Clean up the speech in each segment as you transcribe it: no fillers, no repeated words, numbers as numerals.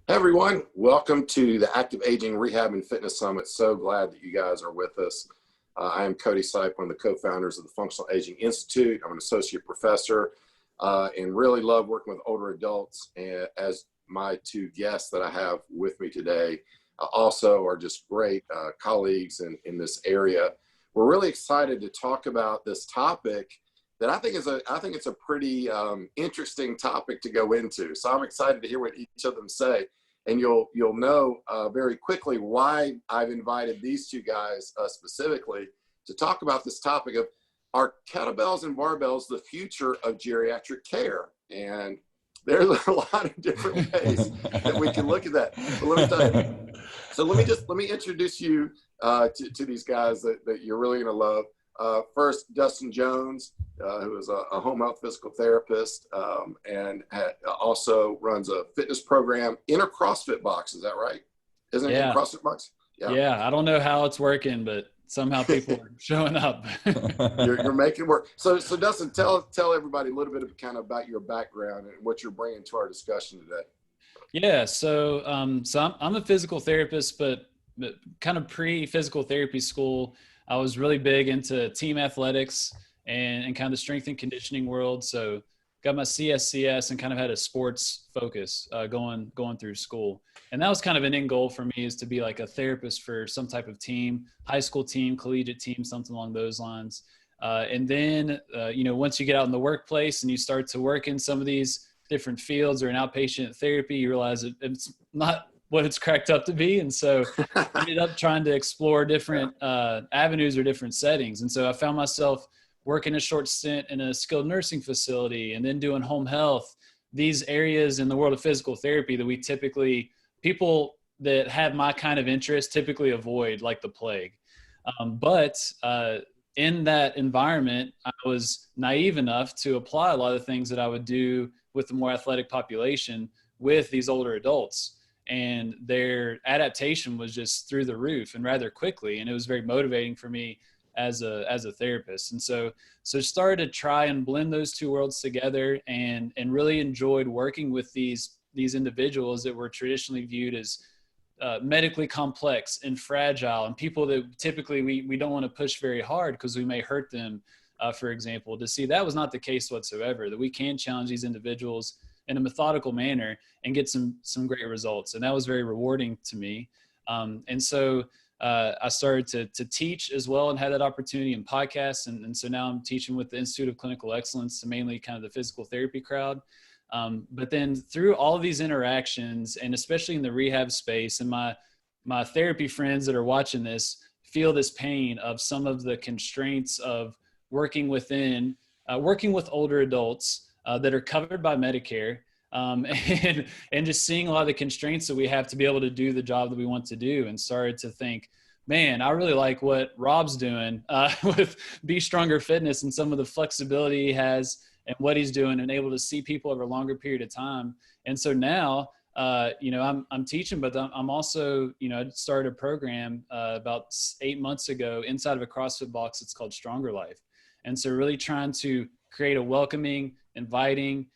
Hey everyone, welcome to the Active Aging Rehab and Fitness Summit. So glad that you guys are with us. I am Cody S, one of the co-founders of the Functional Aging Institute. I'm an associate professor and really love working with older adults. And as my two guests that I have with me today also are just great colleagues in this area. We're really excited to talk about this topic that I think it's a pretty interesting topic to go into. So I'm excited to hear what each of them say, and you'll know very quickly why I've invited these two guys specifically to talk about this topic of, are kettlebells and barbells the future of geriatric care? And there's a lot of different ways that we can look at that. But let me tell you. So let me introduce you to these guys that you're really going to love. First, Dustin Jones, who is a home health physical therapist and also runs a fitness program in a CrossFit box. Is that right? Isn't it in a CrossFit box? Yeah, I don't know how it's working, but somehow people are showing up. You're making it work. So Dustin, tell everybody a little bit of kind of about your background and what you're bringing to our discussion today. Yeah, so I'm a physical therapist, but kind of pre-physical therapy school, I was really big into team athletics and kind of the strength and conditioning world. So got my CSCS and kind of had a sports focus going through school. And that was kind of an end goal for me, is to be like a therapist for some type of team, high school team, collegiate team, something along those lines. And then, once you get out in the workplace and you start to work in some of these different fields or in outpatient therapy, you realize it's not what it's cracked up to be. And so I ended up trying to explore different avenues or different settings. And so I found myself working a short stint in a skilled nursing facility and then doing home health, these areas in the world of physical therapy that people that have my kind of interest typically avoid like the plague. But in that environment, I was naive enough to apply a lot of things that I would do with the more athletic population with these older adults. And their adaptation was just through the roof and rather quickly. And it was very motivating for me as a therapist. And so started to try and blend those two worlds together and really enjoyed working with these individuals that were traditionally viewed as medically complex and fragile, and people that typically we don't want to push very hard because we may hurt them, for example. To see that was not the case whatsoever, that we can challenge these individuals in a methodical manner and get some great results. And that was very rewarding to me. And so I started to teach as well and had that opportunity in podcasts. And so now I'm teaching with the Institute of Clinical Excellence to mainly kind of the physical therapy crowd. But then through all of these interactions, and especially in the rehab space, and my therapy friends that are watching this feel this pain of some of the constraints of working with older adults that are covered by Medicare, and just seeing a lot of the constraints that we have to be able to do the job that we want to do, and started to think, man, I really like what Rob's doing with Be Stronger Fitness and some of the flexibility he has and what he's doing, and able to see people over a longer period of time. And so now, I'm teaching, but I'm also, I started a program about 8 months ago inside of a CrossFit box. It's called Stronger Life. And so really trying to create a welcoming, inviting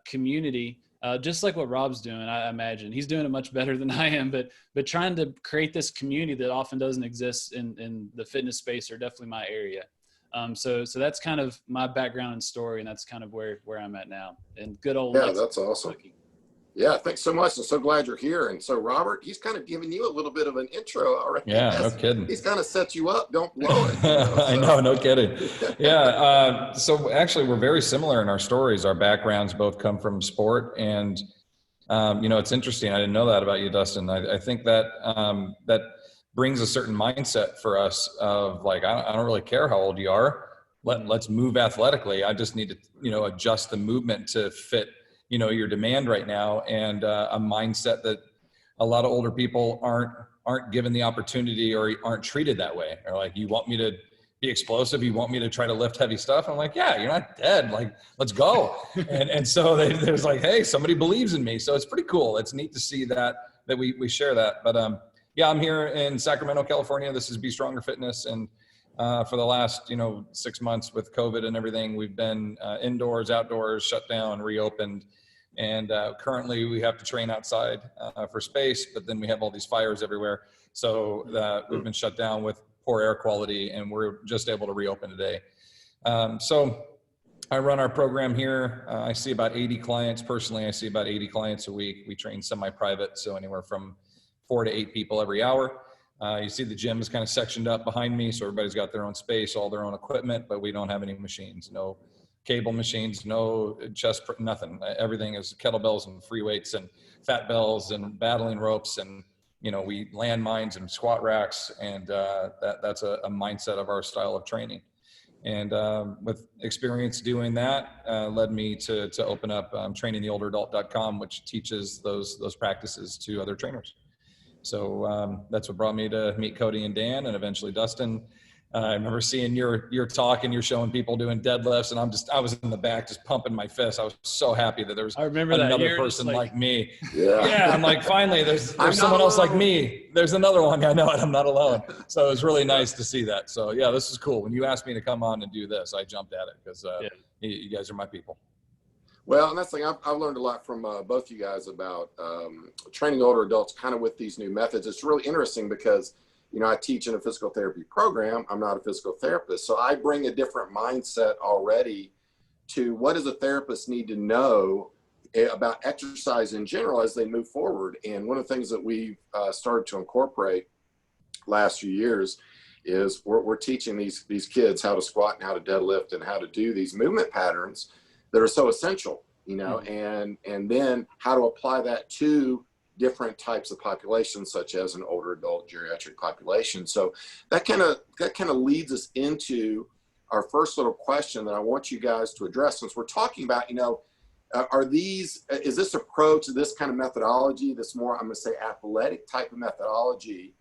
community, just like what Rob's doing. I imagine he's doing it much better than I am, but trying to create this community that often doesn't exist in the fitness space, or definitely my area. So that's kind of my background and story, and that's kind of where I'm at now. And good old that's awesome. Cooking. Yeah, thanks so much. I'm so glad you're here. And so Robert, he's kind of giving you a little bit of an intro already. Yeah, no kidding. He's kind of set you up. Don't blow it. I know, no kidding. Yeah. So actually, we're very similar in our stories. Our backgrounds both come from sport, and it's interesting. I didn't know that about you, Dustin. I think that that brings a certain mindset for us of like, I don't really care how old you are. Let's move athletically. I just need to adjust the movement to fit your demand right now, and a mindset that a lot of older people aren't given the opportunity or aren't treated that way. Or like, you want me to be explosive? You want me to try to lift heavy stuff? I'm like, yeah, you're not dead. Like, let's go. and so there's like, hey, somebody believes in me. So it's pretty cool. It's neat to see that we share that. But yeah, I'm here in Sacramento, California. This is Be Stronger Fitness, and for the last 6 months with COVID and everything, we've been indoors, outdoors, shut down, reopened. And currently we have to train outside for space, but then we have all these fires everywhere. So we've been shut down with poor air quality, and we're just able to reopen today. So I run our program here. I see about 80 clients. Personally, I see about 80 clients a week. We train semi-private, so anywhere from 4 to 8 people every hour. You see the gym is kind of sectioned up behind me, so everybody's got their own space, all their own equipment, but we don't have any machines, no cable machines, no chest, nothing. Everything is kettlebells and free weights and fat bells and battling ropes, and we land mines and squat racks, and that's a mindset of our style of training. And with experience doing that, led me to open up trainingtheolderadult.com, which teaches those practices to other trainers. So that's what brought me to meet Cody and Dan, and eventually Dustin. I remember seeing your talk, and you're showing people doing deadlifts, and I was in the back just pumping my fist. I was so happy that there was another person like me. Yeah, I'm like, finally, there's someone else like me. There's another one. I know it. I'm not alone. So it was really nice to see that. So yeah, this is cool. When you asked me to come on and do this, I jumped at it because you guys are my people. Well, and that's the thing, I've learned a lot from both you guys about training older adults kind of with these new methods. It's really interesting because I teach in a physical therapy program. I'm not a physical therapist. So I bring a different mindset already to what does a therapist need to know about exercise in general as they move forward. And one of the things that we've started to incorporate last few years is we're teaching these kids how to squat and how to deadlift and how to do these movement patterns that are so essential, and then how to apply that to different types of populations, such as an older adult geriatric population. So that kind of leads us into our first little question that I want you guys to address, since we're talking about, is this approach, this kind of methodology, this more, I'm going to say, athletic type of methodology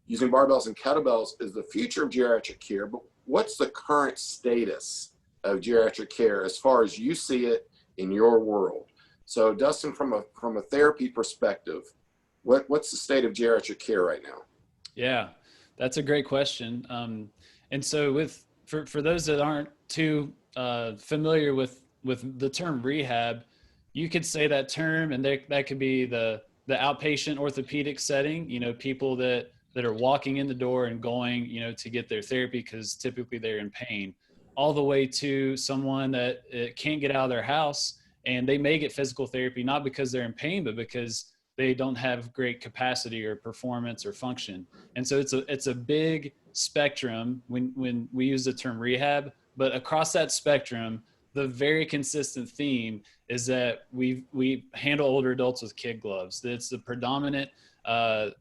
using barbells and kettlebells is the future of geriatric care, but what's the current status of geriatric care as far as you see it in your world? So Dustin, from a therapy perspective, what's the state of geriatric care right now? Yeah, that's a great question. And so for those that aren't too familiar with the term rehab, you could say that term, and that could be the outpatient orthopedic setting, people that are walking in the door and going, to get their therapy because typically they're in pain, all the way to someone that can't get out of their house. And they may get physical therapy, not because they're in pain, but because they don't have great capacity or performance or function. And so it's a big spectrum when we use the term rehab, but across that spectrum, the very consistent theme is that we handle older adults with kid gloves. It's the predominant, I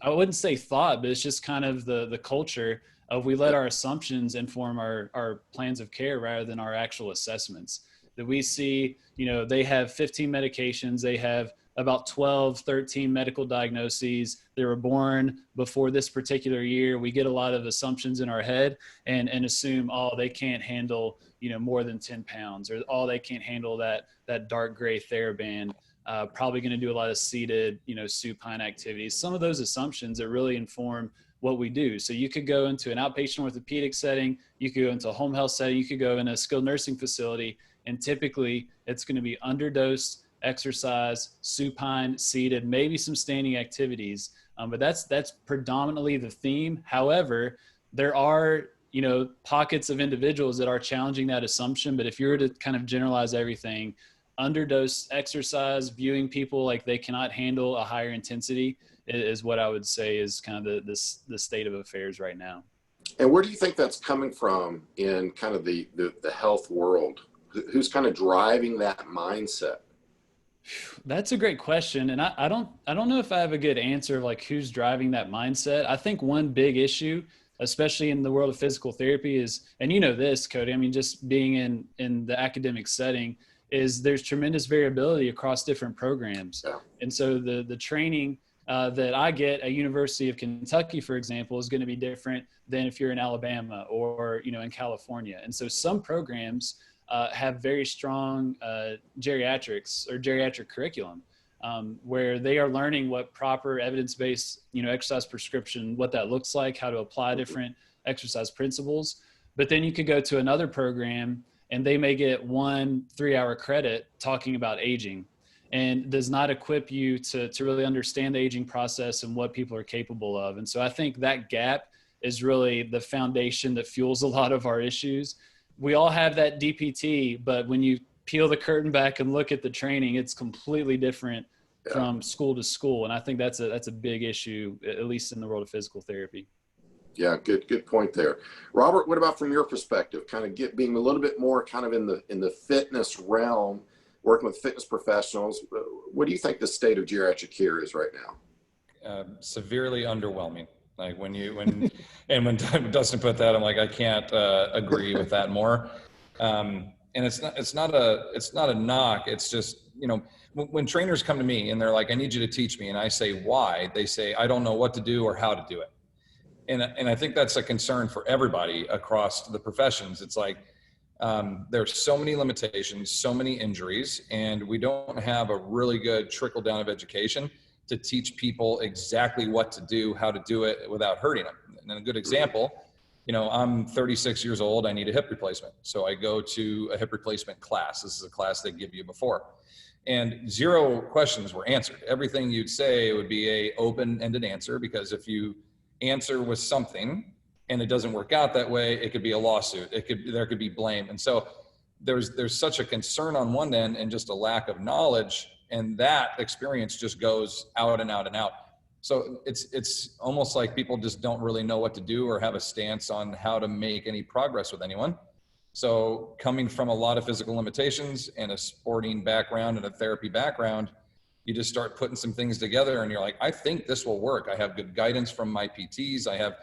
wouldn't say thought, but it's just kind of the culture of we let our assumptions inform our plans of care rather than our actual assessments. That we see, they have 15 medications, they have about 12, 13 medical diagnoses. They were born before this particular year. We get a lot of assumptions in our head and assume, they can't handle, more than 10 pounds, or they can't handle that dark gray TheraBand. Probably going to do a lot of seated, supine activities. Some of those assumptions that really inform what we do. So you could go into an outpatient orthopedic setting, you could go into a home health setting, you could go in a skilled nursing facility, and typically it's going to be underdosed exercise, supine, seated, maybe some standing activities. But that's predominantly the theme. However, there are, pockets of individuals that are challenging that assumption. But if you were to kind of generalize everything, underdosed exercise, viewing people like they cannot handle a higher intensity is what I would say is kind of the state of affairs right now. And where do you think that's coming from in kind of the health world? Who's kind of driving that mindset? That's a great question. And I don't know if I have a good answer of like who's driving that mindset. I think one big issue, especially in the world of physical therapy, is, and this, Cody, I mean, just being in the academic setting, is there's tremendous variability across different programs. Yeah. And so the training that I get at University of Kentucky, for example, is going to be different than if you're in Alabama or, in California. And so some programs have very strong geriatrics or geriatric curriculum where they are learning what proper evidence-based, exercise prescription, what that looks like, how to apply different exercise principles. But then you could go to another program and they may get 1 3-hour credit talking about aging, and does not equip you to really understand the aging process and what people are capable of. And so I think that gap is really the foundation that fuels a lot of our issues. We all have that DPT, but when you peel the curtain back and look at the training, it's completely different from school to school. And I think that's a big issue, at least in the world of physical therapy. Yeah, good point there. Robert, what about from your perspective, kind of being a little bit more kind of in the fitness realm, working with fitness professionals? What do you think the state of geriatric care is right now? Severely underwhelming. Like when Dustin put that, I'm like, I can't agree with that more. And it's not a knock. It's just, when trainers come to me and they're like, I need you to teach me, and I say, why? They say, I don't know what to do or how to do it. And I think that's a concern for everybody across the professions. It's like, there's so many limitations, so many injuries, and we don't have a really good trickle down of education to teach people exactly what to do, how to do it without hurting them. And a good example, I'm 36 years old, I need a hip replacement. So I go to a hip replacement class. This is a class they give you before. And 0 questions were answered. Everything you'd say would be a open-ended answer, because if you answer with something and it doesn't work out that way, it could be a lawsuit. There could be blame. And so there's such a concern on one end and just a lack of knowledge, and that experience just goes out and out and out. So it's almost like people just don't really know what to do or have a stance on how to make any progress with anyone. So coming from a lot of physical limitations and a sporting background and a therapy background, you just start putting some things together and you're like, I think this will work. I have good guidance from my PTs. I have,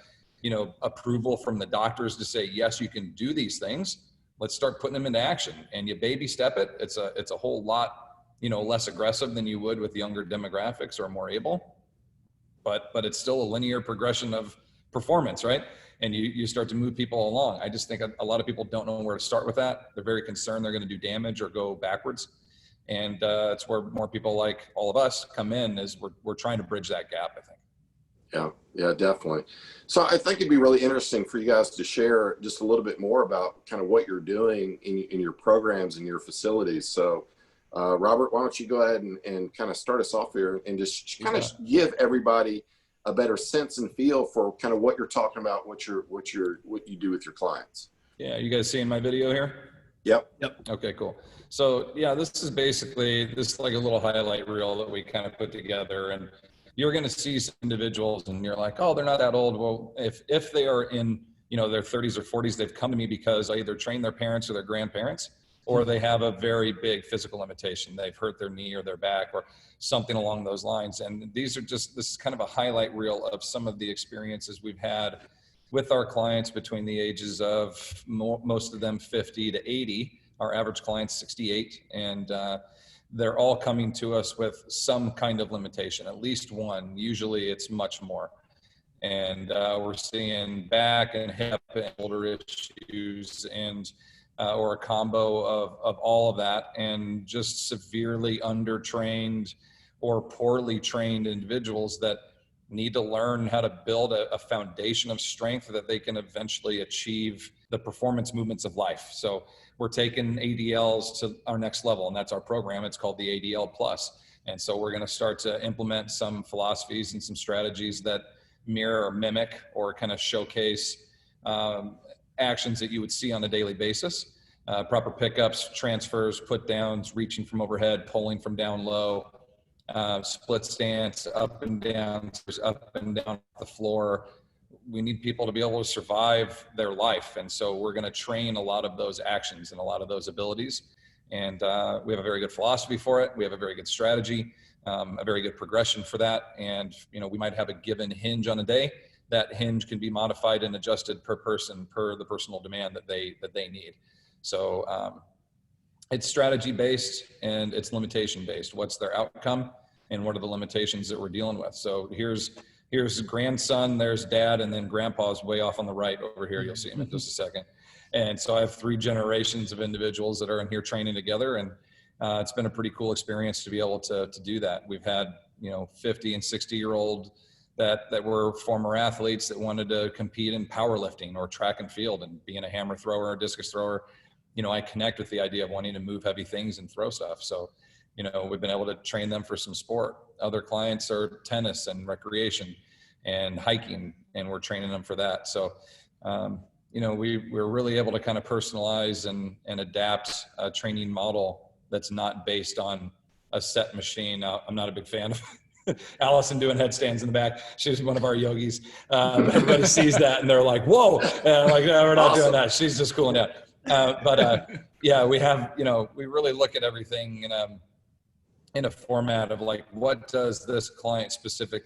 approval from the doctors to say, yes, you can do these things. Let's start putting them into action, and you baby step it. It's a whole lot, less aggressive than you would with younger demographics or more able, but it's still a linear progression of performance, right? And you start to move people along. I just think a lot of people don't know where to start with that. They're very concerned they're going to do damage or go backwards. And it's where more people like all of us come in, is we're trying to bridge that gap, I think. Yeah, definitely. So I think it'd be really interesting for you guys to share just a little bit more about kind of what you're doing in your programs and your facilities. So Robert, why don't you go ahead and kind of start us off here and just kind of give everybody a better sense and feel for kind of what you're talking about, what you do with your clients. Yeah, you guys seeing my video here? Yep. Okay, cool. So yeah, this is basically like a little highlight reel that we kind of put together, and you're going to see some individuals and you're like, oh, they're not that old. Well, if they are in, their 30s or 40s, they've come to me because I either trained their parents or their grandparents, or they have a very big physical limitation. They've hurt their knee or their back or something along those lines. And this is kind of a highlight reel of some of the experiences we've had with our clients between the ages of most of them 50 to 80. Our average client's 68, and they're all coming to us with some kind of limitation, at least one. Usually it's much more. And we're seeing back and hip and shoulder issues, and or a combo of all of that, and just severely undertrained or poorly trained individuals that need to learn how to build a foundation of strength that they can eventually achieve the performance movements of life. So we're taking ADLs to our next level, and that's our program. It's called the ADL Plus. And so we're going to start to implement some philosophies and some strategies that mirror or mimic or kind of showcase actions that you would see on a daily basis. Proper pickups, transfers, put downs, reaching from overhead, pulling from down low, split stance, up and down the floor. We need people to be able to survive their life. And so we're going to train a lot of those actions and a lot of those abilities. And we have a very good philosophy for it. We have a very good strategy, a very good progression for that. And, we might have a given hinge on a day. That hinge can be modified and adjusted per person, per the personal demand that they need. So it's strategy based and it's limitation based. What's their outcome and what are the limitations that we're dealing with? So here's grandson, there's dad, and then grandpa's way off on the right over here. You'll see him in just a second. And so I have 3 generations of individuals that are in here training together. And it's been a pretty cool experience to be able to do that. We've had, 50 and 60-year-old that were former athletes that wanted to compete in powerlifting or track and field and being a hammer thrower or discus thrower. I connect with the idea of wanting to move heavy things and throw stuff. So, we've been able to train them for some sport. Other clients are tennis and recreation and hiking, and we're training them for that. So, we're really able to kind of personalize and adapt a training model that's not based on a set machine. Now, I'm not a big fan of Allison doing headstands in the back. She's one of our yogis. But everybody sees that and they're like, whoa. And I'm like, no, we're not doing that. She's just cooling down. Yeah, we have, we really look at everything in a format of like, what does this client specific,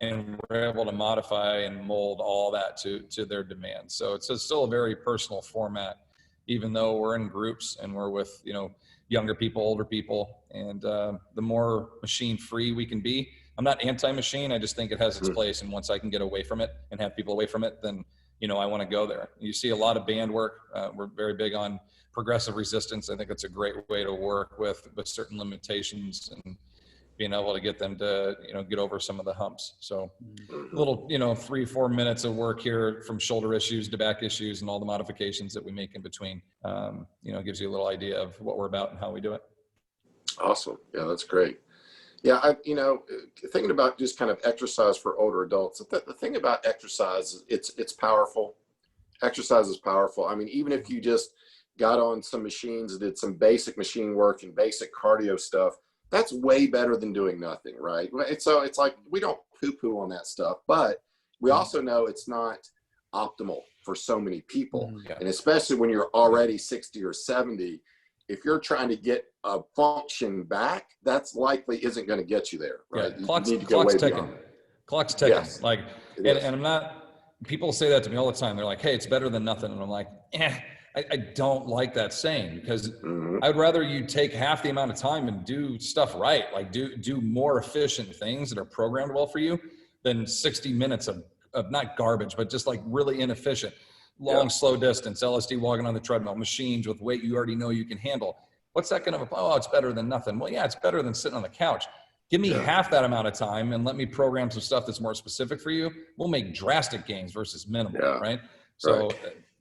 and we're able to modify and mold all that to their demands. So it's still a very personal format, even though we're in groups and we're with, younger people, older people, and the more machine free we can be. I'm not anti-machine. I just think it has its place. And once I can get away from it and have people away from it, then, I want to go there. You see a lot of band work. We're very big on progressive resistance. I think it's a great way to work with certain limitations and being able to get them to, get over some of the humps. So a little, 3-4 minutes of work here, from shoulder issues to back issues and all the modifications that we make in between, gives you a little idea of what we're about and how we do it. Awesome. Yeah, that's great. Yeah, thinking about just kind of exercise for older adults, the thing about exercise, it's powerful. Exercise is powerful. I mean, even if you just got on some machines, did some basic machine work and basic cardio stuff, that's way better than doing nothing, right? So it's like, we don't poo-poo on that stuff, but we also know it's not optimal for so many people. Yeah. And especially when you're already 60 or 70, if you're trying to get a function back, that's likely isn't going to get you there, right? Yeah. Clock's ticking. Clock's ticking. Yes, like, and I'm not, people say that to me all the time. They're like, hey, it's better than nothing. And I'm like, I don't like that saying, because I'd rather you take half the amount of time and do stuff right, like do more efficient things that are programmed well for you, than 60 minutes of not garbage, but just like really inefficient, long, slow distance, LSD walking on the treadmill, machines with weight you already know you can handle. What's that going to, it's better than nothing. Well, yeah, it's better than sitting on the couch. Give me half that amount of time and let me program some stuff that's more specific for you. We'll make drastic gains versus minimal, right? So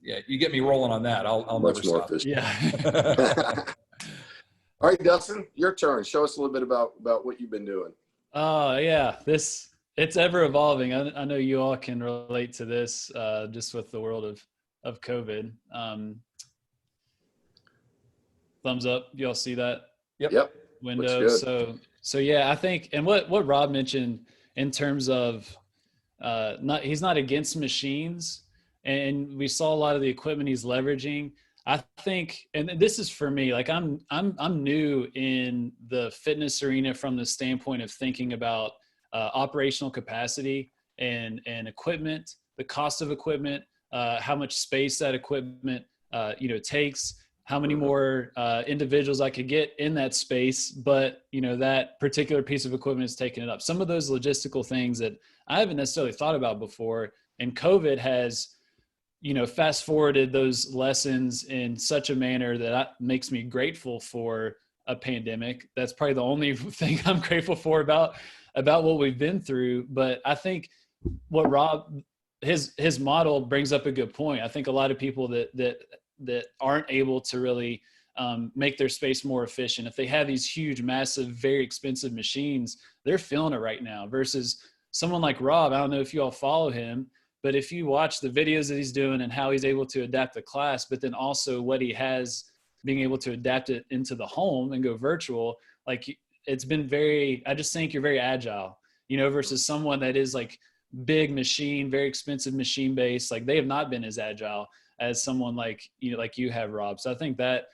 yeah, you get me rolling on that. I'll never stop. Yeah. All right, Dustin, your turn. Show us a little bit about what you've been doing. Yeah, it's ever evolving. I know you all can relate to this, just with the world of COVID. Thumbs up. You all see that? Yep. Window. So yeah, I think, and what Rob mentioned in terms of, he's not against machines, and we saw a lot of the equipment he's leveraging. I think, and this is for me, like I'm new in the fitness arena from the standpoint of thinking about operational capacity and equipment, the cost of equipment, how much space that equipment takes, how many more individuals I could get in that space, but that particular piece of equipment is taking it up. Some of those logistical things that I haven't necessarily thought about before, and COVID has fast forwarded those lessons in such a manner that makes me grateful for a pandemic. That's probably the only thing I'm grateful for about what we've been through. But I think what Rob, his model brings up a good point. I think a lot of people that aren't able to really make their space more efficient, if they have these huge, massive, very expensive machines, they're feeling it right now, versus someone like Rob. I don't know if you all follow him, but if you watch the videos that he's doing and how he's able to adapt the class, but then also what he has, being able to adapt it into the home and go virtual, like it's been I just think you're very agile, versus someone that is like big machine, very expensive machine base. Like they have not been as agile as someone like you have, Rob. So I think that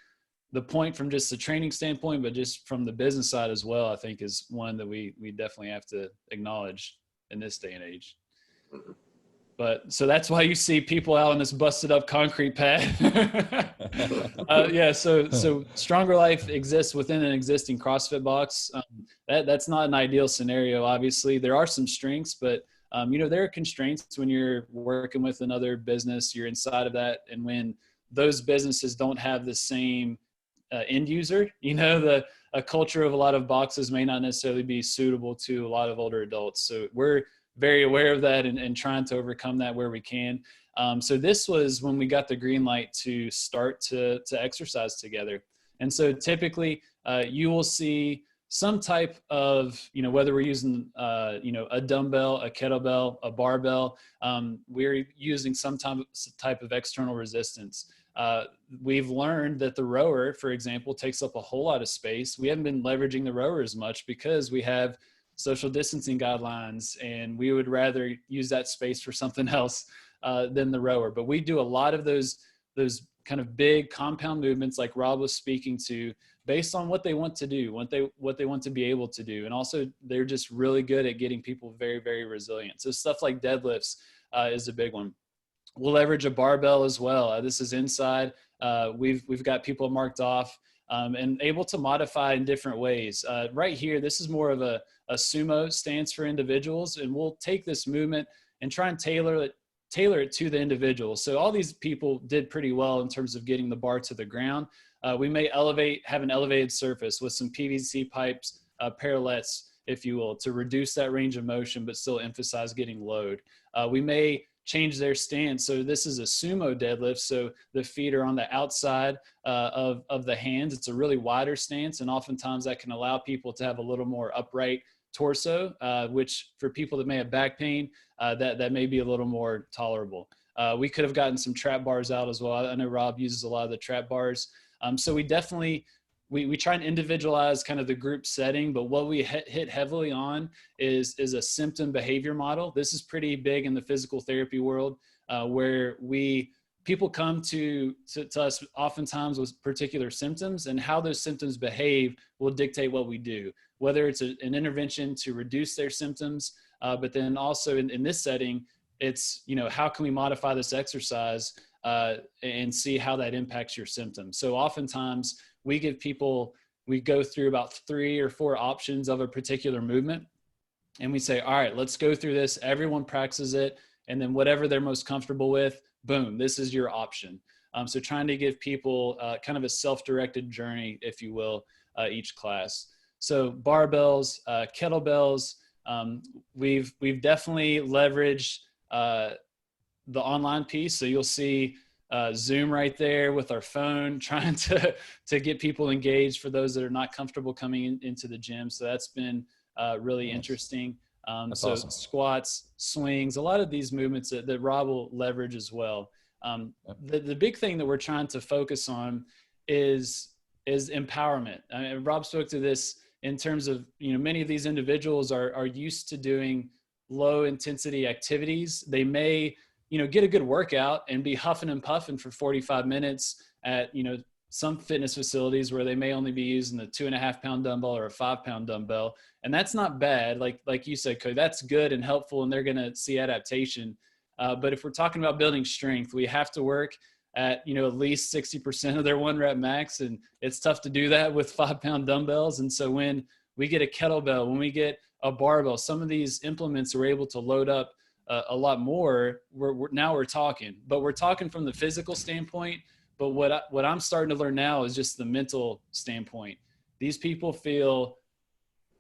the point from just the training standpoint, but just from the business side as well, I think is one that we definitely have to acknowledge in this day and age. But so that's why you see people out on this busted up concrete pad. So Stronger Life exists within an existing CrossFit box. That's not an ideal scenario. Obviously there are some strengths, but there are constraints when you're working with another business, you're inside of that. And when those businesses don't have the same end user, a culture of a lot of boxes may not necessarily be suitable to a lot of older adults. So we're very aware of that and trying to overcome that where we can. So this was when we got the green light to start to exercise together. And so typically you will see some type of, whether we're using, a dumbbell, a kettlebell, a barbell, we're using some type of external resistance. We've learned that the rower, for example, takes up a whole lot of space. We haven't been leveraging the rower as much because we have social distancing guidelines, and we would rather use that space for something else than the rower. But we do a lot of those kind of big compound movements like Rob was speaking to, based on what they want to do, what they want to be able to do. And also they're just really good at getting people very, very resilient. So stuff like deadlifts is a big one. We'll leverage a barbell as well. This is inside. We've got people marked off and able to modify in different ways. Right here, this is more of a sumo stance for individuals, and we'll take this movement and try and tailor it to the individual. So all these people did pretty well in terms of getting the bar to the ground. We may have an elevated surface with some PVC pipes, parallettes, if you will, to reduce that range of motion, but still emphasize getting load. We may change their stance. So this is a sumo deadlift. So the feet are on the outside of the hands. It's a really wider stance. And oftentimes that can allow people to have a little more upright torso, which for people that may have back pain, that may be a little more tolerable. We could have gotten some trap bars out as well. I know Rob uses a lot of the trap bars. So we definitely, we try and individualize kind of the group setting, but what we hit heavily on is a symptom behavior model. This is pretty big in the physical therapy world, where people come to us oftentimes with particular symptoms, and how those symptoms behave will dictate what we do, whether it's an intervention to reduce their symptoms, but then also in this setting, it's, how can we modify this exercise and see how that impacts your symptoms. So oftentimes we go through about 3 or 4 options of a particular movement, and we say, all right, let's go through this. Everyone practices it. And then whatever they're most comfortable with, boom, this is your option. So trying to give people kind of a self-directed journey, if you will, each class. So barbells, kettlebells, we've definitely leveraged the online piece. So you'll see Zoom right there with our phone, trying to get people engaged for those that are not comfortable coming into the gym. So that's been really interesting. So awesome. Squats, swings, a lot of these movements that Rob will leverage as well. The big thing that we're trying to focus on is empowerment. I mean, Rob spoke to this in terms of, many of these individuals are used to doing low intensity activities. They may, get a good workout and be huffing and puffing for 45 minutes at, some fitness facilities where they may only be using the 2.5 pound dumbbell or a 5 pound dumbbell. And that's not bad. Like you said, Cody, that's good and helpful, and they're going to see adaptation. But if we're talking about building strength, we have to work at, at least 60% of their 1 rep max. And it's tough to do that with 5 pound dumbbells. And so when we get a kettlebell, when we get a barbell, some of these implements are able to load up a lot more. Now we're talking, but we're talking from the physical standpoint. But what I'm starting to learn now is just the mental standpoint. These people feel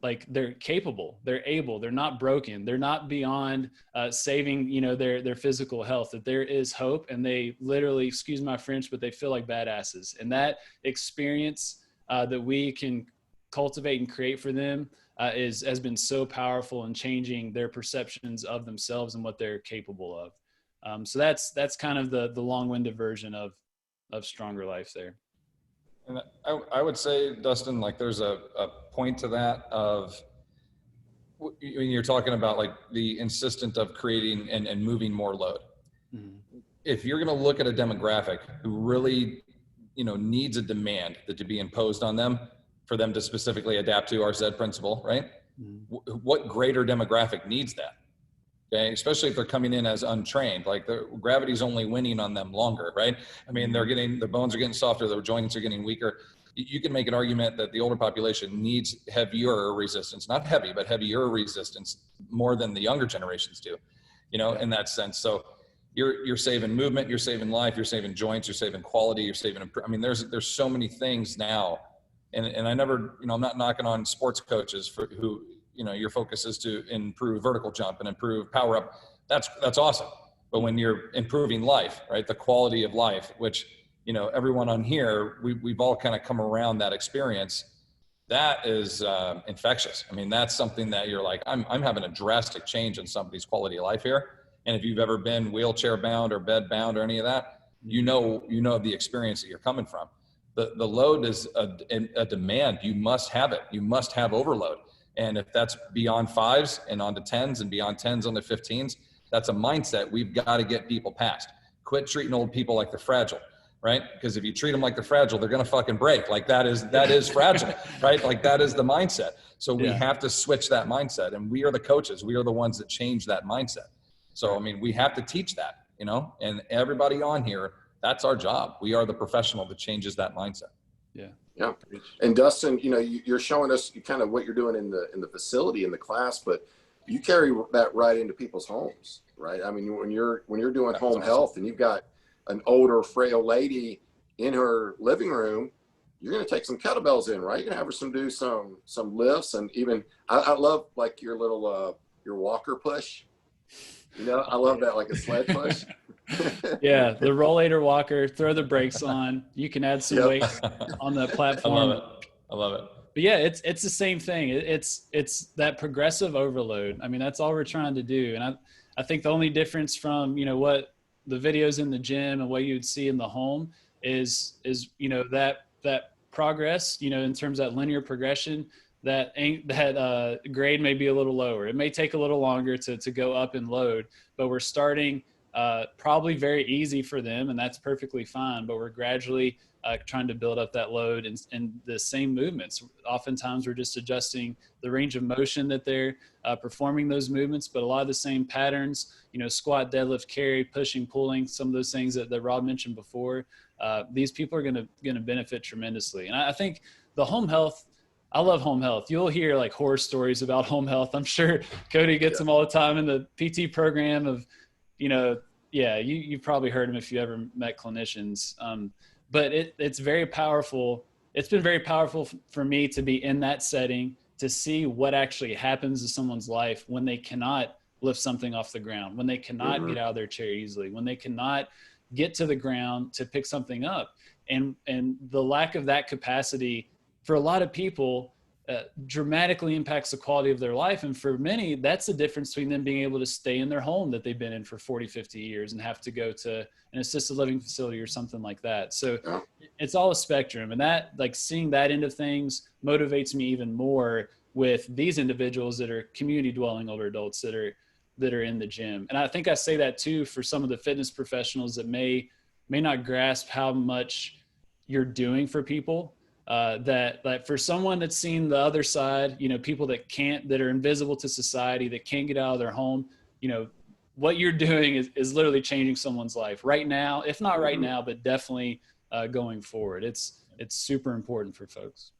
like they're capable, they're able, they're not broken, they're not beyond saving, their physical health, that there is hope, and they literally, excuse my French, but they feel like badasses. And that experience that we can cultivate and create for them has been so powerful in changing their perceptions of themselves and what they're capable of. So that's kind of the long-winded version of Stronger Life there. And I would say, Dustin, like there's a point to that of when you're talking about like the insistence of creating and moving more load. Mm-hmm. If you're going to look at a demographic who really, needs a demand that to be imposed on them for them to specifically adapt to our Z principle, right? Mm-hmm. What greater demographic needs that? Okay, especially if they're coming in as untrained, like the gravity's only winning on them longer, right? I mean, their bones are getting softer, their joints are getting weaker. You can make an argument that the older population needs heavier resistance, not heavy, but heavier resistance more than the younger generations do, in that sense. So you're saving movement, you're saving life, you're saving joints, you're saving quality, you're saving, there's so many things now. And I never, I'm not knocking on sports coaches who your focus is to improve vertical jump and improve power up. That's awesome. But when you're improving life, right, the quality of life, which, everyone on here, we've all kind of come around that experience, that is infectious. I mean, that's something that you're like, I'm having a drastic change in somebody's quality of life here. And if you've ever been wheelchair bound or bed bound or any of that, you know the experience that you're coming from. The load is a demand. You must have it. You must have overload. And if that's beyond 5s and onto 10s and beyond 10s onto 15s, that's a mindset we've got to get people past. Quit treating old people like they're fragile, right? Because if you treat them like they're fragile, they're going to fucking break. Like that is fragile, right? Like that is the mindset. So we have to switch that mindset, and we are the coaches. We are the ones that change that mindset. So, I mean, we have to teach that, and everybody on here, that's our job. We are the professional that changes that mindset. Yeah. Yeah. And Dustin, you're showing us kind of what you're doing in the facility, in the class, but you carry that right into people's homes, right? I mean, when you're doing That's home awesome. health and you've got an older, frail lady in her living room, you're going to take some kettlebells in, right? You're going to have her do some lifts, and even I love like your little your walker push. I love that, like a sled push. Yeah, the rollator walker, throw the brakes on. You can add some weight on the platform. I love it. But yeah, it's the same thing. It's that progressive overload. I mean, that's all we're trying to do. And I think the only difference from, what the videos in the gym and what you'd see in the home is that progress, in terms of that linear progression, that grade may be a little lower. It may take a little longer to go up in load, but we're starting probably very easy for them, and that's perfectly fine. But we're gradually trying to build up that load and the same movements. Oftentimes we're just adjusting the range of motion that they're performing those movements, but a lot of the same patterns, squat, deadlift, carry, pushing, pulling, some of those things that Rob mentioned before. These people are going to benefit tremendously. And I think the home health, I love home health. You'll hear like horror stories about home health. I'm sure Cody gets them all the time in the PT program of, you've probably heard them if you ever met clinicians. But it's very powerful. It's been very powerful for me to be in that setting, to see what actually happens to someone's life when they cannot lift something off the ground, when they cannot get out of their chair easily, when they cannot get to the ground to pick something up. And the lack of that capacity for a lot of people dramatically impacts the quality of their life. And for many, that's the difference between them being able to stay in their home that they've been in for 40, 50 years and have to go to an assisted living facility or something like that. So it's all a spectrum, and that, like, seeing that end of things motivates me even more with these individuals that are community dwelling older adults that are in the gym. And I think I say that too for some of the fitness professionals that may not grasp how much you're doing for people. That like for someone that's seen the other side, people that are invisible to society, that can't get out of their home, what you're doing is literally changing someone's life right now, if not right now, but definitely going forward. It's super important for folks.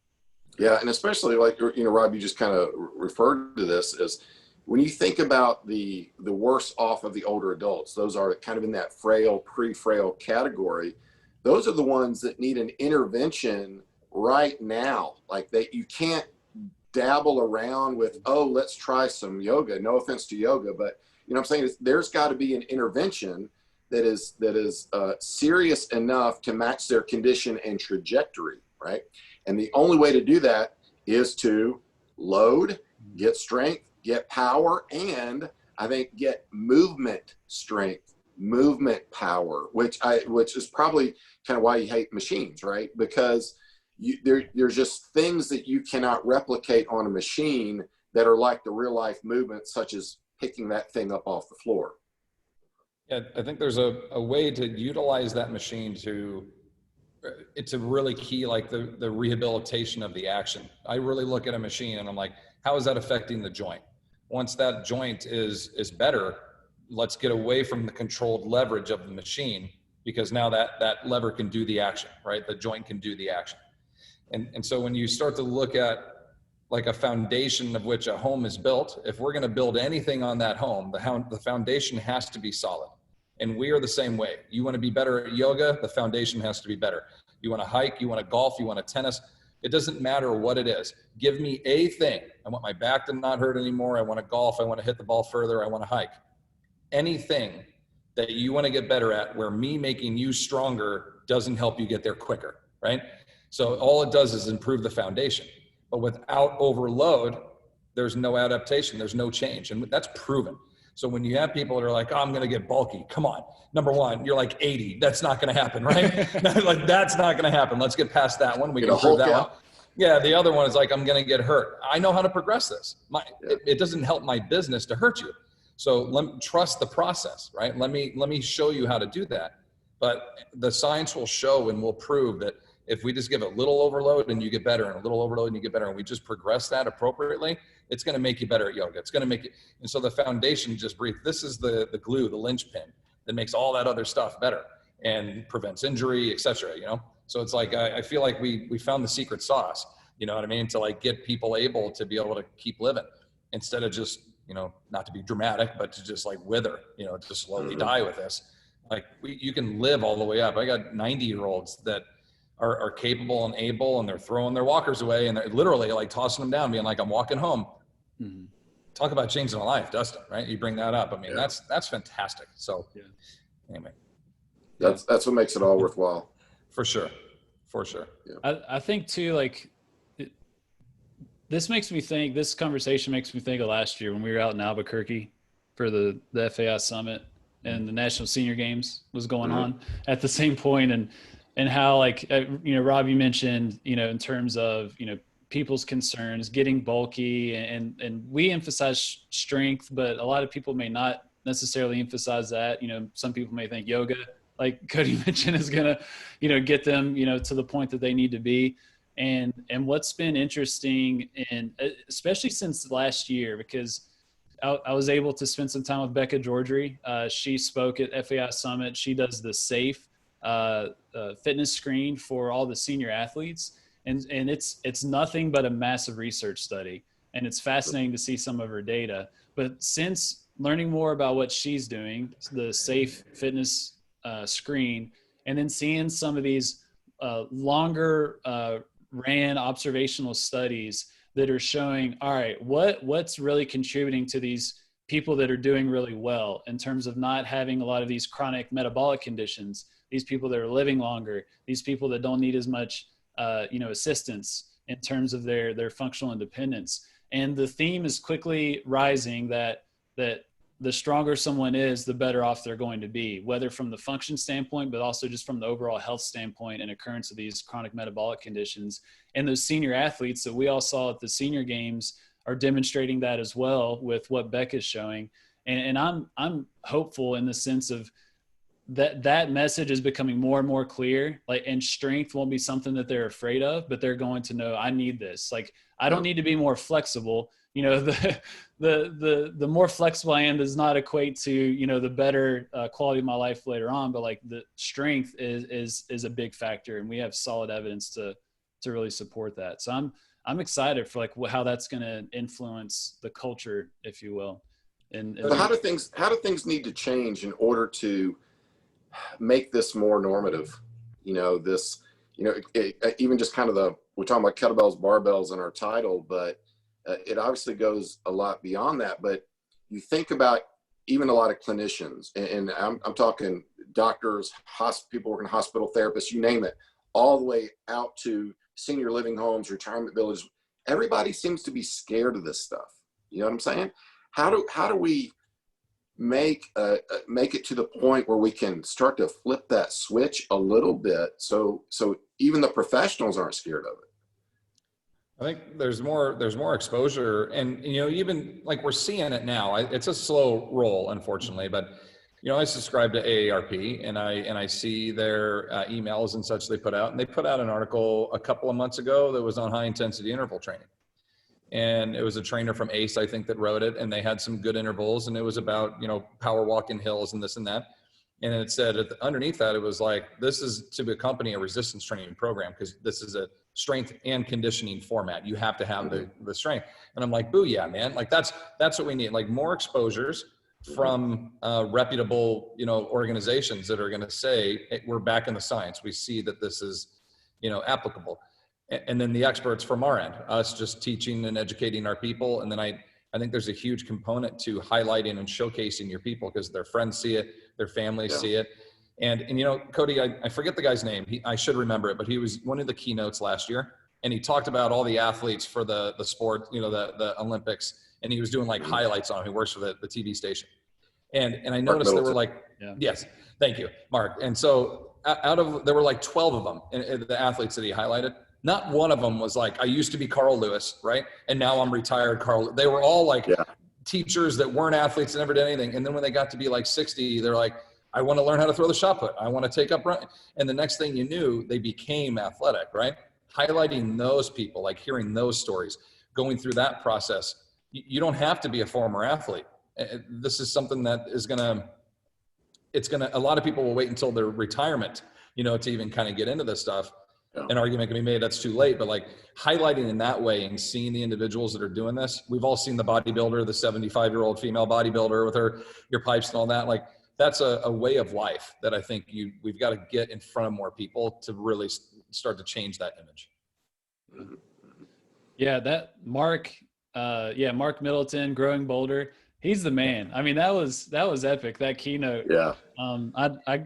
Yeah. And especially like, Rob, you just kind of referred to this as when you think about the worst off of the older adults, those are kind of in that frail, pre-frail category. Those are the ones that need an intervention right now. Like you can't dabble around with, let's try some yoga. No offense to yoga, but what I'm saying is there's got to be an intervention that is serious enough to match their condition and trajectory, right? And the only way to do that is to load, get strength, get power, and I think get movement strength, movement power, which is probably kind of why you hate machines, right? Because there's just things that you cannot replicate on a machine that are like the real life movements, such as picking that thing up off the floor. Yeah, I think there's a way to utilize that machine it's a really key, like the rehabilitation of the action. I really look at a machine and I'm like, how is that affecting the joint? Once that joint is better, let's get away from the controlled leverage of the machine, because now that lever can do the action, right? The joint can do the action. And so when you start to look at like a foundation of which a home is built, if we're going to build anything on that home, the foundation has to be solid. And we are the same way. You want to be better at yoga, the foundation has to be better. You want to hike, you want to golf, you want to tennis. It doesn't matter what it is. Give me a thing. I want my back to not hurt anymore. I want to golf. I want to hit the ball further. I want to hike. Anything that you want to get better at where me making you stronger doesn't help you get there quicker, right? So all it does is improve the foundation. But without overload, there's no adaptation. There's no change. And that's proven. So when you have people that are like, oh, I'm going to get bulky. Come on. Number one, you're like 80. That's not going to happen, right? Like, that's not going to happen. Let's get past that one. We can prove that one. Yeah. The other one is like, I'm going to get hurt. I know how to progress this. It doesn't help my business to hurt you. So let me trust the process, right? Let me show you how to do that. But the science will show and will prove that if we just give a little overload and you get better, and a little overload and you get better, and we just progress that appropriately, it's going to make you better at yoga. It's going to make you, and so the foundation just breathe. This is the glue, the linchpin that makes all that other stuff better and prevents injury, etc. You know, so it's like I feel like we found the secret sauce. You know what I mean? To like get people able to be able to keep living instead of just, you know, not to be dramatic, but to just like wither, you know, to slowly die with this. Like you can live all the way up. I got 90-year-olds that are capable and able, and they're throwing their walkers away and they're literally like tossing them down, being like, I'm walking home. Mm-hmm. Talk about changing a life, Dustin, right? You bring that up. I mean, that's fantastic. So anyway, that's what makes it all worthwhile. For sure. Yeah. I think too, like this conversation makes me think of last year when we were out in Albuquerque for the FAI summit and the National Senior Games was going on at the same point. And how, like, you know, Rob, you mentioned, you know, in terms of, you know, people's concerns, getting bulky, and we emphasize strength, but a lot of people may not necessarily emphasize that. You know, some people may think yoga, like Cody mentioned, is going to, you know, get them, you know, to the point that they need to be. And what's been interesting, and especially since last year, because I was able to spend some time with Becca Georgery. She spoke at FAI Summit. She does the SAFE fitness screen for all the senior athletes. And it's nothing but a massive research study. And it's fascinating to see some of her data. But since learning more about what she's doing, the SAFE fitness screen, and then seeing some of these longer ran observational studies that are showing, all right, what's really contributing to these people that are doing really well in terms of not having a lot of these chronic metabolic conditions, these people that are living longer, these people that don't need as much you know, assistance in terms of their functional independence. And the theme is quickly rising that the stronger someone is, the better off they're going to be, whether from the function standpoint, but also just from the overall health standpoint and occurrence of these chronic metabolic conditions. And those senior athletes that we all saw at the senior games are demonstrating that as well with what Becca's showing. And I'm hopeful in the sense of that message is becoming more and more clear, like, and strength won't be something that they're afraid of, but they're going to know, I need this. Like, I don't need to be more flexible. You know, the more flexible I am does not equate to, you know, the better quality of my life later on, but like the strength is a big factor, and we have solid evidence to really support that. So I'm excited for like how that's going to influence the culture, if you will. And so how do things need to change in order to make this more normative? You know, this, you know, even just kind of we're talking about kettlebells, barbells in our title, but it obviously goes a lot beyond that. But you think about even a lot of clinicians, and I'm talking doctors, people working hospital, therapists, you name it, all the way out to senior living homes, retirement villages. Everybody seems to be scared of this stuff. You know what I'm saying? How do we make it to the point where we can start to flip that switch a little bit, so even the professionals aren't scared of it? I think there's more exposure, and you know, even like we're seeing it now. It's a slow roll, unfortunately, but you know, I subscribe to AARP, and I see their emails and such they put out, and they put out an article a couple of months ago that was on high intensity interval training. And it was a trainer from ACE, I think, that wrote it, and they had some good intervals, and it was about, you know, power walking hills and this and that. And it said underneath that, it was like, this is to accompany a resistance training program, because this is a strength and conditioning format. You have to have the strength. And I'm like, boo, yeah, man. Like that's what we need. Like more exposures from reputable, you know, organizations that are going to say, hey, we're back in the science. We see that this is, you know, applicable. and then the experts from our end, us just teaching and educating our people. And then I think there's a huge component to highlighting and showcasing your people, because their friends see it, their families see it. And Cody, I forget the guy's name. I should remember it, but he was one of the keynotes last year, and he talked about all the athletes for the sport, the Olympics, and he was doing like highlights on them. He works for the TV station. And I noticed there were like, yes, thank you, Mark. And so there were like 12 of them, and the athletes that he highlighted. Not one of them was like, I used to be Carl Lewis, right? And now I'm retired Carl. They were all like teachers that weren't athletes and never did anything. And then when they got to be like 60, they're like, I want to learn how to throw the shot put. I want to take up run. And the next thing you knew, they became athletic, right? Highlighting those people, like hearing those stories, going through that process. You don't have to be a former athlete. This is something that is a lot of people will wait until their retirement, to even kind of get into this stuff. An argument can be made that's too late, but like highlighting in that way and seeing the individuals that are doing this. We've all seen the bodybuilder, the 75-year-old female bodybuilder with your pipes and all that. Like that's a way of life that I think we've got to get in front of more people to really start to change that image. Yeah, that Mark Middleton, Growing Bolder, he's the man. I mean, that was epic, that keynote. Yeah. I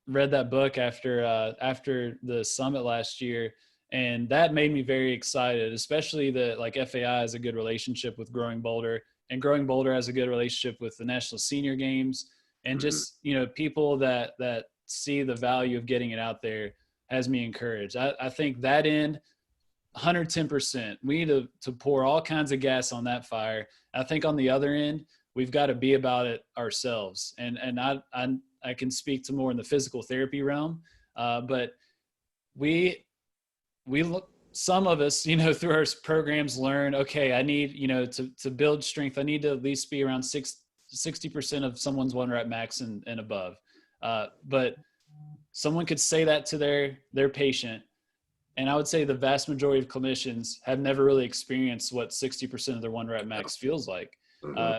read that book after the summit last year, and that made me very excited, especially that like FAI has a good relationship with Growing Bolder, and Growing Bolder has a good relationship with the National Senior Games, and just, people that see the value of getting it out there has me encouraged. I think that end, 110%, we need to pour all kinds of gas on that fire. I think on the other end, we've got to be about it ourselves. And I can speak to more in the physical therapy realm, but we look, some of us, through our programs learn, okay, I need, to build strength, I need to at least be around 60% of someone's 1 rep max and above. But someone could say that to their patient. And I would say the vast majority of clinicians have never really experienced what 60% of their 1 rep max feels like,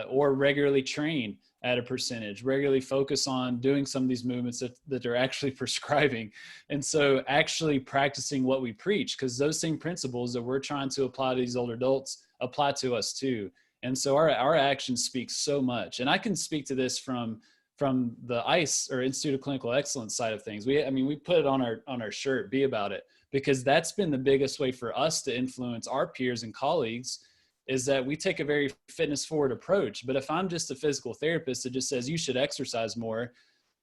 or regularly train at a percentage, regularly focus on doing some of these movements that they're actually prescribing. And so actually practicing what we preach, because those same principles that we're trying to apply to these older adults apply to us too. And so our actions speak so much. And I can speak to this from the ICE, or Institute of Clinical Excellence side of things. We put it on our shirt, be about it, because that's been the biggest way for us to influence our peers and colleagues, is that we take a very fitness forward approach. But if I'm just a physical therapist that just says you should exercise more,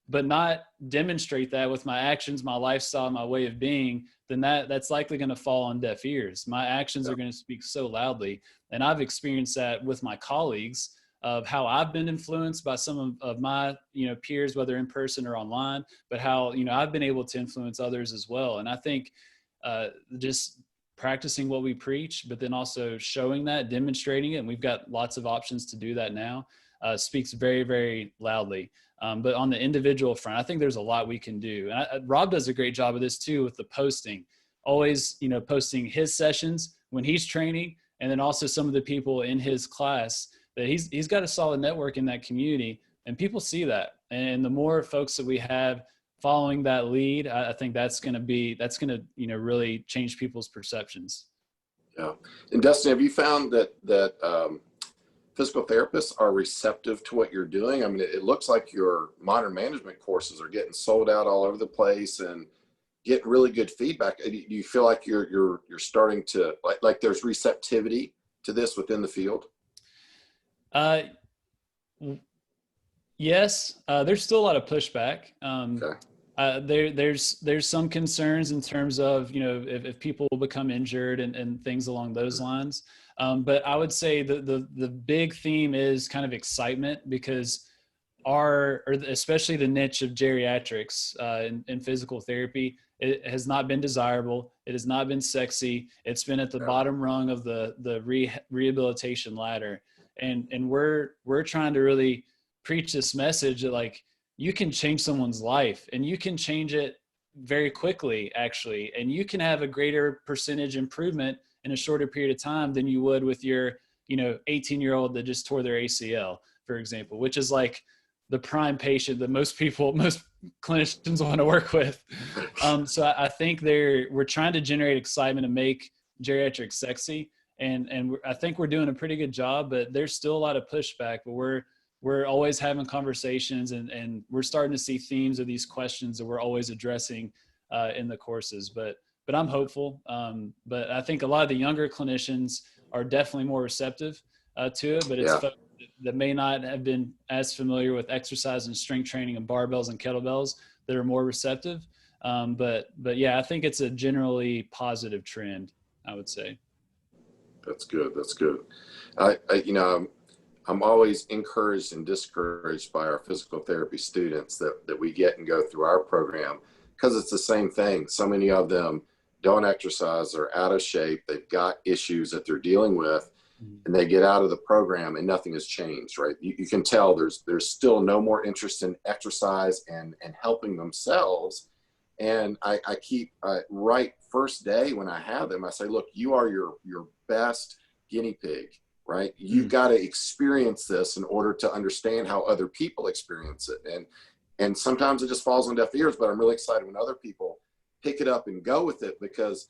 but not demonstrate that with my actions, my lifestyle, my way of being, then that's likely going to fall on deaf ears. My actions are going to speak so loudly. And I've experienced that with my colleagues, of how I've been influenced by some of my, peers, whether in person or online, but how, I've been able to influence others as well. And I think just practicing what we preach, but then also showing that, demonstrating it, and we've got lots of options to do that now, speaks very, very loudly. But on the individual front, I think there's a lot we can do. And Rob does a great job of this too, with the posting, always, posting his sessions when he's training, and then also some of the people in his class, that he's got a solid network in that community, and people see that. And the more folks that we have following that lead, I think that's going to, really change people's perceptions. Yeah. And Dustin, have you found that physical therapists are receptive to what you're doing? I mean, it looks like your modern management courses are getting sold out all over the place and getting really good feedback. Do you feel like you're starting to like there's receptivity to this within the field? Yes, there's still a lot of pushback. Okay. There's some concerns in terms of, if people will become injured and things along those lines. But I would say the big theme is kind of excitement, because especially the niche of geriatrics in physical therapy, it has not been desirable. It has not been sexy. It's been at the bottom rung of the rehabilitation ladder. And we're trying to really preach this message that, like, you can change someone's life, and you can change it very quickly, actually. And you can have a greater percentage improvement in a shorter period of time than you would with your, 18-year-old that just tore their ACL, for example, which is like the prime patient that most clinicians want to work with. So I think we're trying to generate excitement and make geriatric sexy. And I think we're doing a pretty good job, but there's still a lot of pushback, but we're always having conversations, and we're starting to see themes of these questions that we're always addressing in the courses. But I'm hopeful. But I think a lot of the younger clinicians are definitely more receptive to it, but it's folks that may not have been as familiar with exercise and strength training and barbells and kettlebells that are more receptive. But yeah, I think it's a generally positive trend, I would say. That's good. That's good. I'm always encouraged and discouraged by our physical therapy students that we get and go through our program, because it's the same thing. So many of them don't exercise, they're out of shape, they've got issues that they're dealing with, and they get out of the program and nothing has changed, right? You can tell there's still no more interest in exercise and helping themselves. And I keep right first day when I have them, I say, look, you are your best guinea pig, right? You've got to experience this in order to understand how other people experience it. And sometimes it just falls on deaf ears, but I'm really excited when other people pick it up and go with it, because,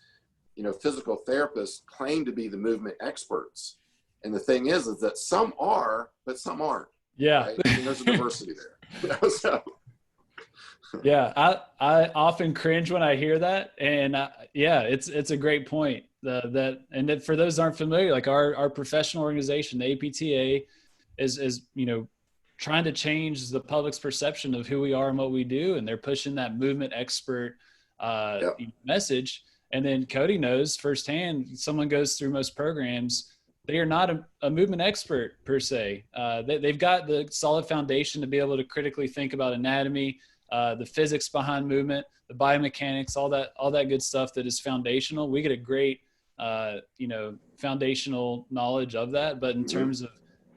physical therapists claim to be the movement experts. And the thing is that some are, but some aren't. Yeah. Right? And there's a diversity there. So. Yeah, I often cringe when I hear that, and it's a great point. And for those that aren't familiar, like our professional organization, the APTA, is trying to change the public's perception of who we are and what we do, and they're pushing that movement expert message. And then Cody knows firsthand, someone goes through most programs, they are not a movement expert per se. They've got the solid foundation to be able to critically think about anatomy, the physics behind movement, the biomechanics, all that good stuff that is foundational. We get a great, foundational knowledge of that. But in terms of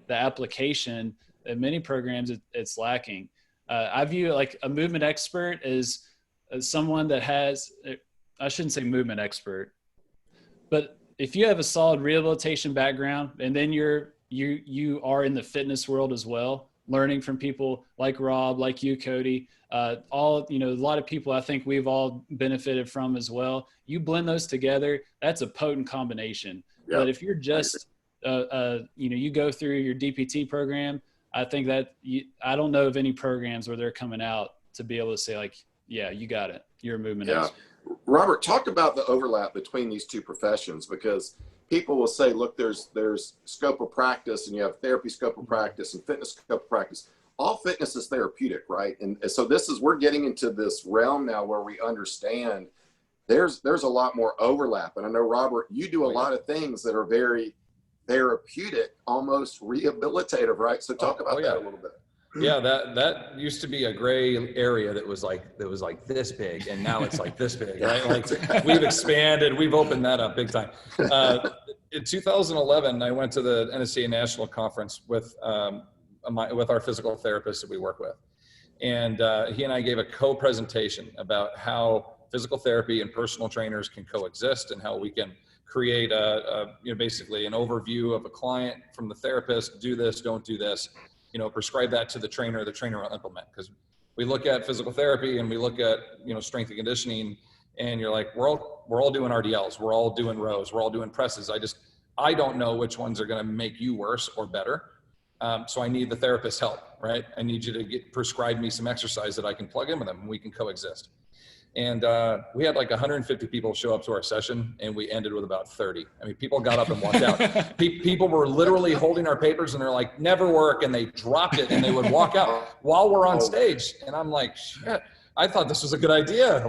the application, in many programs, it's lacking. I view like a movement expert as someone that has, I shouldn't say movement expert, but if you have a solid rehabilitation background and then you are in the fitness world as well, learning from people like Rob, like you, Cody, a lot of people I think we've all benefited from as well. You blend those together, that's a potent combination. Yeah. But if you're just, you go through your DPT program, I think that I don't know of any programs where they're coming out to be able to say like, yeah, you got it. You're a movement expert. Robert, talk about the overlap between these two professions, because people will say, look, there's scope of practice, and you have therapy scope of practice and fitness scope of practice. All fitness is therapeutic, right? And so we're getting into this realm now where we understand there's a lot more overlap. And I know, Robert, you do a lot of things that are very therapeutic, almost rehabilitative, right? So talk about that a little bit. Yeah, that used to be a gray area that was like this big, and now it's like this big, right? Like we've expanded, we've opened that up big time. In 2011, I went to the NSCA National Conference with our physical therapist that we work with, and he and I gave a co-presentation about how physical therapy and personal trainers can coexist, and how we can create basically an overview of a client from the therapist. Do this, don't do this. Prescribe that to the trainer will implement. Because we look at physical therapy and we look at, strength and conditioning, and you're like, we're all doing RDLs, we're all doing rows, we're all doing presses. I don't know which ones are going to make you worse or better. So I need the therapist's help, right? I need you to prescribe me some exercise that I can plug in with them and we can coexist. And we had like 150 people show up to our session, and we ended with about 30. I mean, people got up and walked out. People were literally holding our papers, and they're like, never work. And they dropped it, and they would walk out while we're on stage. And I'm like, shit, I thought this was a good idea.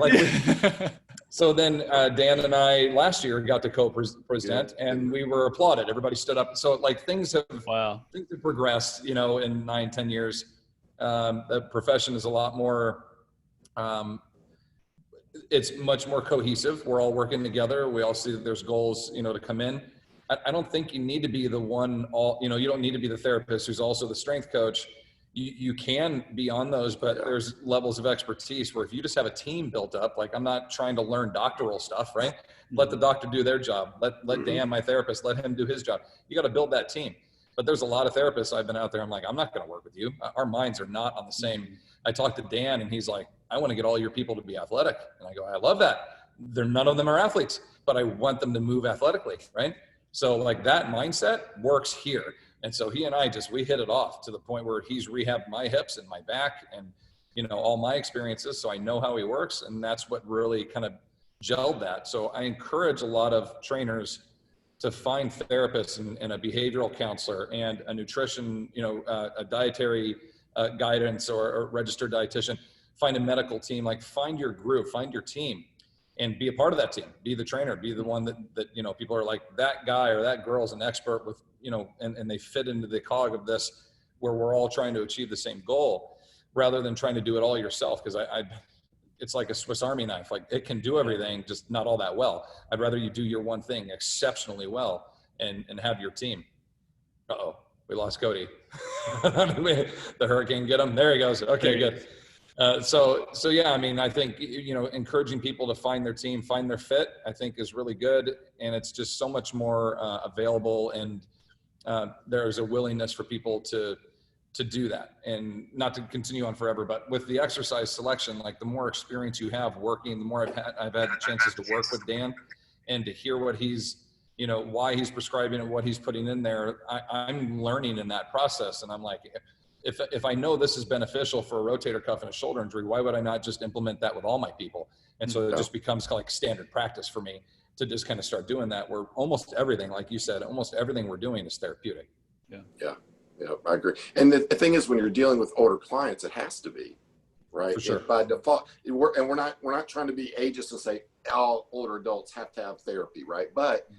So then Dan and I last year got to co-present, and we were applauded. Everybody stood up. So things have progressed, in 9-10 years. The profession is a lot more, it's much more cohesive. We're all working together. We all see that there's goals, to come in. I don't think you need to be the one, you don't need to be the therapist who's also the strength coach. You can be on those, but there's levels of expertise where if you just have a team built up, I'm not trying to learn doctoral stuff, right? Let the doctor do their job. Let Dan, my therapist, let him do his job. You got to build that team. But there's a lot of therapists I've been out there. I'm like, I'm not going to work with you. Our minds are not on the same. I talked to Dan and he's like, I want to get all your people to be athletic. And I go, I love that. None of them are athletes, but I want them to move athletically. Right. So like that mindset works here. And so he and I we hit it off to the point where he's rehabbed my hips and my back and, all my experiences. So I know how he works. And that's what really kind of gelled that. So I encourage a lot of trainers to find therapists and a behavioral counselor and a nutrition, a dietary guidance or a registered dietitian, find a medical team, like find your group, find your team and be a part of that team, be the trainer, be the one that people are like, that guy or that girl's an expert with, and they fit into the cog of this where we're all trying to achieve the same goal rather than trying to do it all yourself. Cause it's like a Swiss Army knife. Like it can do everything, just not all that well. I'd rather you do your one thing exceptionally well and have your team. Uh-oh, we lost Cody. The hurricane get him. There he goes. Okay, good. So yeah, I mean, I think, encouraging people to find their team, find their fit, I think is really good. And it's just so much more available. And there's a willingness for people to do that, and not to continue on forever, but with the exercise selection, like the more experience you have working, the more I've had the chances to work with Dan and to hear what he's, why he's prescribing and what he's putting in there. I'm learning in that process. And I'm like, if I know this is beneficial for a rotator cuff and a shoulder injury, why would I not just implement that with all my people? And so it just becomes like standard practice for me to just kind of start doing that, where almost everything, like you said, almost everything we're doing is therapeutic. Yeah, I agree. And the thing is, when you're dealing with older clients, it has to be, right? For sure. By default, we're not trying to be ageist and say all older adults have to have therapy, right? But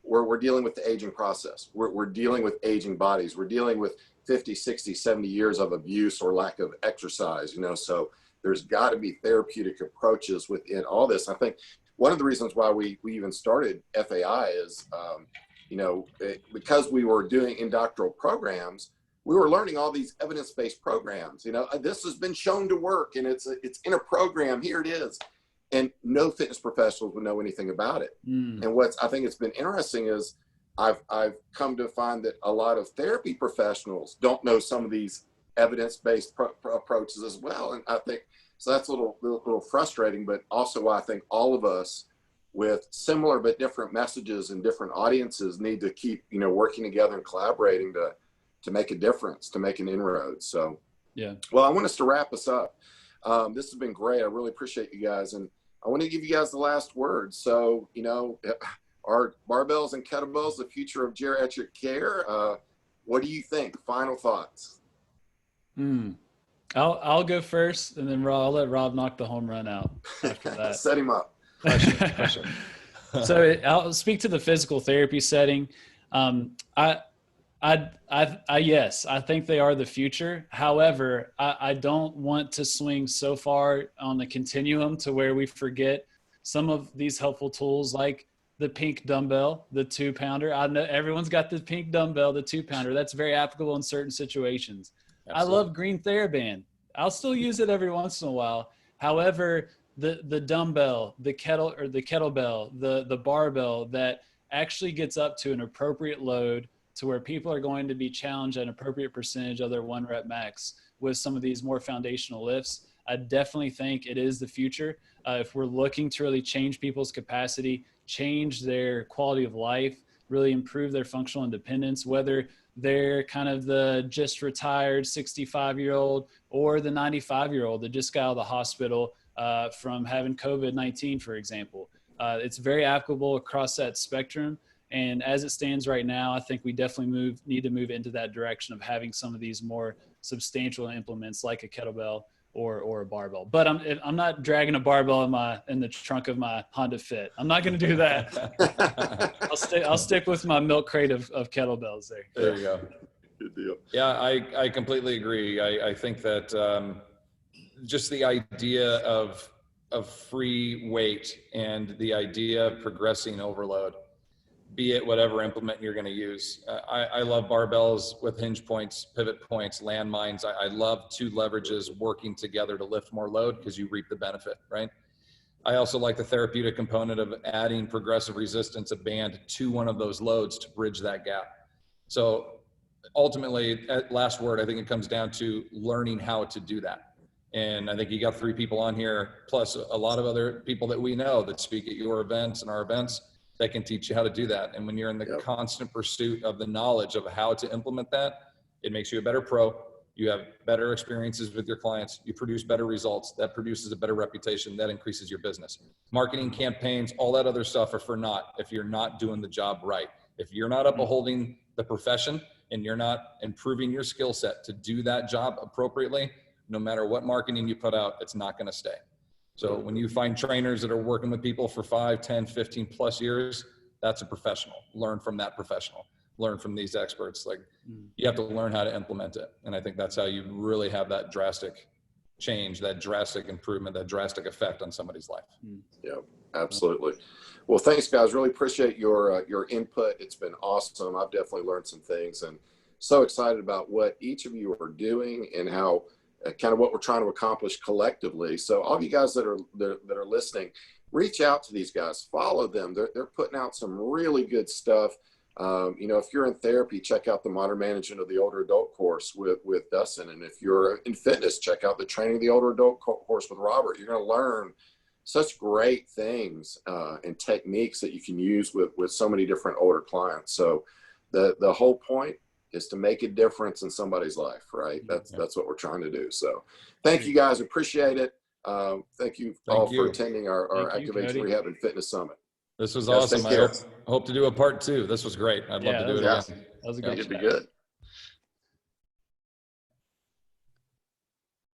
we're dealing with the aging process. We're dealing with aging bodies. We're dealing with 50, 60, 70 years of abuse or lack of exercise, so there's got to be therapeutic approaches within all this. I think one of the reasons why we even started FAI is, because we were doing indoctrinal programs, we were learning all these evidence-based programs. This has been shown to work, and it's in a program. Here it is, and no fitness professionals would know anything about it. And I think it's been interesting is I've come to find that a lot of therapy professionals don't know some of these evidence-based approaches as well, and I think so. That's a little frustrating, but also I think all of us with similar but different messages and different audiences need to keep, working together and collaborating to make a difference, to make an inroad. So, yeah. Well, I want us to wrap us up. This has been great. I really appreciate you guys. And I want to give you guys the last word. So, are barbells and kettlebells the future of geriatric care? What do you think? Final thoughts? I'll go first, and then I'll let Rob knock the home run out after that. Set him up. Pressure. So I'll speak to the physical therapy setting. Yes, I think they are the future. However, I don't want to swing so far on the continuum to where we forget some of these helpful tools, like the pink dumbbell, the 2-pounder. I know everyone's got the pink dumbbell, the 2-pounder. That's very applicable in certain situations. Absolutely. I love green TheraBand. I'll still use it every once in a while. However, the dumbbell, the kettlebell, the barbell that actually gets up to an appropriate load to where people are going to be challenged at an appropriate percentage of their 1 rep max with some of these more foundational lifts. I definitely think it is the future. If we're looking to really change people's capacity, change their quality of life, really improve their functional independence, whether they're kind of the just retired 65-year-old or the 95-year-old that just got out of the hospital from having COVID-19, for example. It's very applicable across that spectrum. And as it stands right now, I think we definitely need to move into that direction of having some of these more substantial implements like a kettlebell or a barbell. But I'm not dragging a barbell in the trunk of my Honda Fit. I'm not going to do that. I'll stick with my milk crate of kettlebells there. There you go. Good deal. Yeah, I completely agree. I think that just the idea of free weight and the idea of progressing overload, be it whatever implement you're going to use. I love barbells with hinge points, pivot points, landmines. I love 2 leverages working together to lift more load because you reap the benefit, right? I also like the therapeutic component of adding progressive resistance, a band to one of those loads to bridge that gap. So ultimately, at last word, I think it comes down to learning how to do that. And I think you got 3 people on here, plus a lot of other people that we know that speak at your events and our events that can teach you how to do that. And when you're in the constant pursuit of the knowledge of how to implement that, it makes you a better pro. You have better experiences with your clients. You produce better results. That produces a better reputation. That increases your business. Marketing campaigns, all that other stuff are for naught if you're not doing the job right. If you're not upholding the profession and you're not improving your skill set to do that job appropriately, no matter what marketing you put out, it's not going to stay. So when you find trainers that are working with people for 5, 10, 15 plus years, that's a professional. Learn from that professional. Learn from these experts. Like, you have to learn how to implement it. And I think that's how you really have that drastic change, that drastic improvement, that drastic effect on somebody's life. Yeah, absolutely. Well, thanks guys. Really appreciate your input. It's been awesome. I've definitely learned some things, and so excited about what each of you are doing and how kind of what we're trying to accomplish collectively. So all of you guys that are listening, reach out to these guys, follow them. They're putting out some really good stuff. You know, if you're in therapy, check out the Modern Management of the Older Adult course with Dustin. And if you're in fitness, check out the Training of the Older Adult course with Robert. You're going to learn such great things and techniques that you can use with so many different older clients. So the whole point is to make a difference in somebody's life, right? That's what we're trying to do. So thank you guys. Appreciate it. Thank you all for attending our Active Aging Rehab and Fitness Summit. This was awesome. I hope to do a part 2. This was great. I'd love to do it again. That was a great It'd be good.